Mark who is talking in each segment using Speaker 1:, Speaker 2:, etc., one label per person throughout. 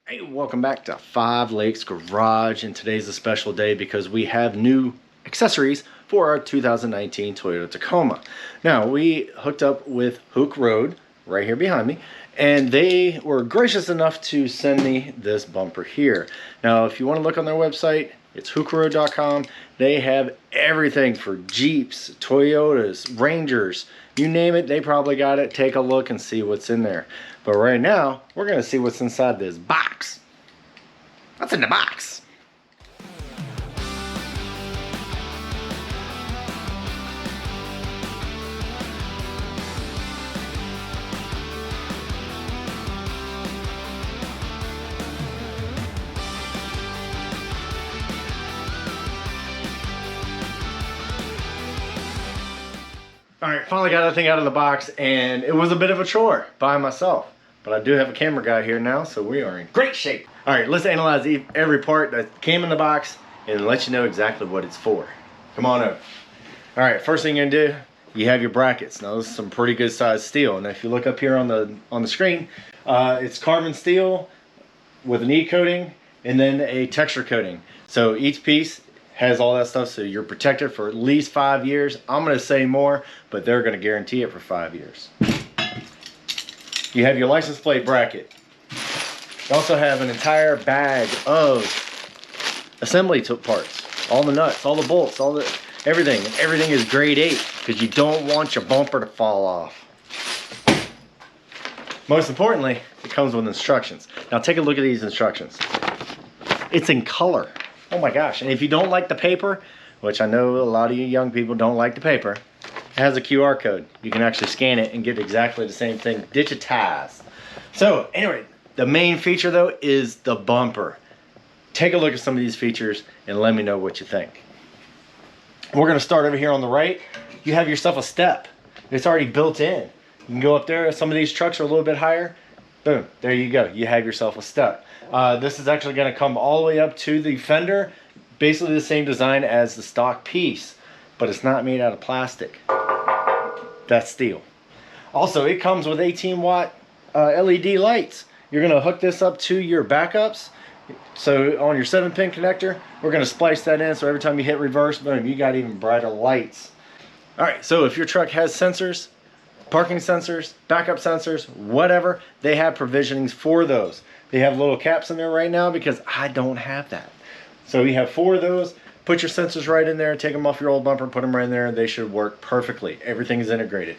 Speaker 1: Hey, welcome back to Five Lakes Garage, and today's a special day because we have new accessories for our 2019 Toyota Tacoma. Now, we hooked up with Hooke Road right here behind me, and they were gracious enough to send me this bumper here. Now, if you want to look on their website, it's hookeroad.com. They have everything for Jeeps, Toyotas, Rangers, you name it, they probably got it. Take a look and see what's in there. But right now, we're going to see what's inside this box. What's in the box? Alright, finally got everything out of the box, and it was a bit of a chore by myself. But I do have a camera guy here now, so we are in great shape. Alright, let's analyze every part that came in the box and let you know exactly what it's for. Come on over. Alright, first thing you're gonna do, you have your brackets. Now this is some pretty good sized steel. And if you look up here on the screen, it's carbon steel with an E-coating and then a texture coating. So each piece has all that stuff, so you're protected for at least 5 years. I'm gonna say more, but they're gonna guarantee it for 5 years. You have your license plate bracket. You also have an entire bag of assembly parts. All the nuts, all the bolts, everything. And everything is grade 8 because you don't want your bumper to fall off. Most importantly, it comes with instructions. Now take a look at these instructions. It's in color. Oh my gosh, and if you don't like the paper, which I know a lot of you young people don't like the paper, it has a QR code. You can actually scan it and get exactly the same thing digitized. So anyway, the main feature though is the bumper. Take a look at some of these features and let me know what you think. We're gonna start over here on the right. You have yourself a step. It's already built in. You can go up there. Some of these trucks are a little bit higher. Boom, there you go. You have yourself a step. This is actually going to come all the way up to the fender. Basically the same design as the stock piece, but it's not made out of plastic. That's steel. Also, it comes with 18-watt LED lights. You're going to hook this up to your backups. So on your 7-pin connector, we're going to splice that in, so every time you hit reverse, boom, you got even brighter lights. Alright, so if your truck has sensors, parking sensors, backup sensors, whatever, they have provisionings for those. They have little caps in there right now because I don't have that. So you have 4 of those. Put your sensors right in there, take them off your old bumper, put them right in there, and they should work perfectly. Everything is integrated.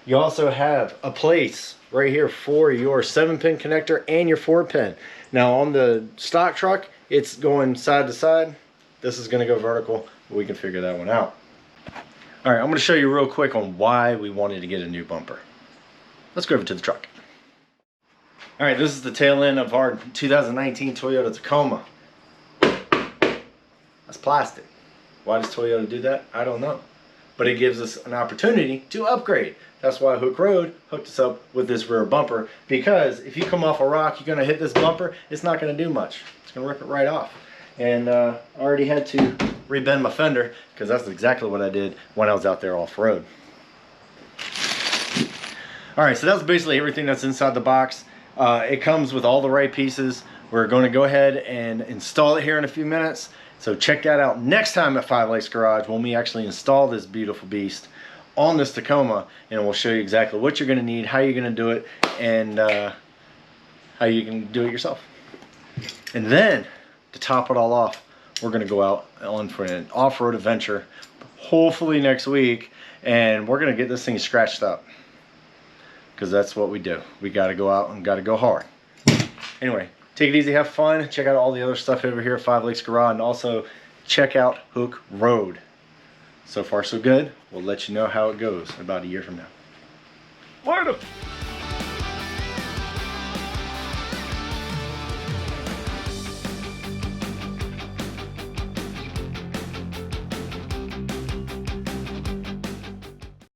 Speaker 1: You also have a place right here for your 7-pin connector and your 4-pin. Now on the stock truck, it's going side to side. This is going to go vertical. We can figure that one out. All right, I'm going to show you real quick on why we wanted to get a new bumper. Let's go over to the truck. All right, this is the tail end of our 2019 Toyota Tacoma. That's plastic. Why does Toyota do that? I don't know. But it gives us an opportunity to upgrade. That's why Hooke Road hooked us up with this rear bumper, because if you come off a rock, you're going to hit this bumper, it's not going to do much. It's going to rip it right off. And I already had to rebend my fender because that's exactly what I did when I was out there off-road. Alright, so that's basically everything that's inside the box. It comes with all the right pieces. We're going to go ahead and install it here in a few minutes. So check that out next time at Five Lakes Garage when we actually install this beautiful beast on this Tacoma, and we'll show you exactly what you're going to need, how you're going to do it, and how you can do it yourself. And then to top it all off, we're going to go out on for an off-road adventure hopefully next week, and we're going to get this thing scratched up because that's what we do. We got to go out and got to go hard. Anyway, take it easy, have fun, check out all the other stuff over here at Five Lakes Garage, and also check out Hooke Road. So far so good. We'll let you know how it goes about a year from now. Later.